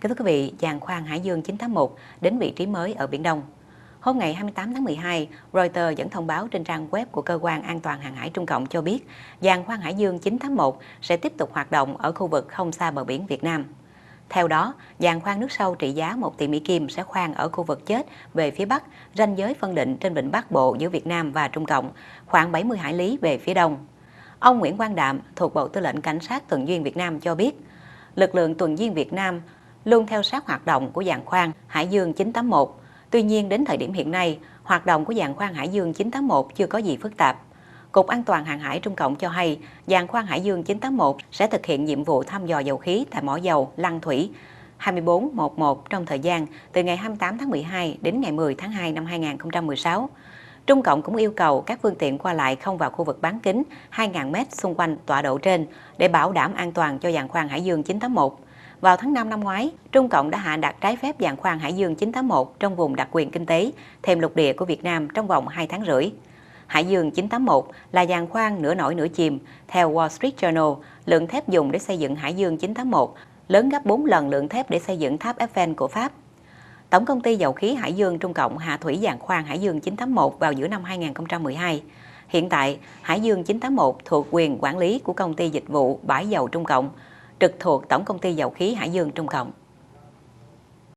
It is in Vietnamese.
Kính thưa quý vị, giàn khoan Hải Dương 981 đến vị trí mới ở Biển Đông. Hôm ngày 28 tháng 12, Reuters dẫn thông báo trên trang web của Cơ quan An toàn Hàng hải Trung Cộng cho biết giàn khoan Hải Dương 981 sẽ tiếp tục hoạt động ở khu vực không xa bờ biển Việt Nam. Theo đó, giàn khoan nước sâu trị giá 1 tỷ Mỹ Kim sẽ khoan ở khu vực chết về phía Bắc, ranh giới phân định trên vịnh Bắc Bộ giữa Việt Nam và Trung Cộng, khoảng 70 hải lý về phía đông. Ông Nguyễn Quang Đạm, thuộc Bộ Tư lệnh Cảnh sát Tuần duyên Việt Nam cho biết, lực lượng tuần duyên Việt Nam luôn theo sát hoạt động của giàn khoan Hải Dương 981. Tuy nhiên, đến thời điểm hiện nay, hoạt động của giàn khoan Hải Dương 981 chưa có gì phức tạp. Cục An toàn Hàng hải Trung Cộng cho hay, giàn khoan Hải Dương 981 sẽ thực hiện nhiệm vụ thăm dò dầu khí tại mỏ dầu Lăng Thủy 2411 trong thời gian từ ngày 28 tháng 12 đến ngày 10 tháng 2 năm 2016. Trung Cộng cũng yêu cầu các phương tiện qua lại không vào khu vực bán kính 2.000 m xung quanh tọa độ trên để bảo đảm an toàn cho giàn khoan Hải Dương 981. Vào tháng 5 năm ngoái, Trung Cộng đã hạ đặt trái phép giàn khoan Hải Dương 981 trong vùng đặc quyền kinh tế, thềm lục địa của Việt Nam trong vòng 2 tháng rưỡi. Hải Dương 981 là giàn khoan nửa nổi nửa chìm. Theo Wall Street Journal, lượng thép dùng để xây dựng Hải Dương 981 lớn gấp 4 lần lượng thép để xây dựng tháp Eiffel của Pháp. Tổng công ty dầu khí Hải Dương Trung Cộng hạ thủy giàn khoan Hải Dương 981 vào giữa năm 2012. Hiện tại, Hải Dương 981 thuộc quyền quản lý của công ty dịch vụ bãi dầu Trung Cộng, trực thuộc Tổng công ty dầu khí Hải Dương Trung Cộng.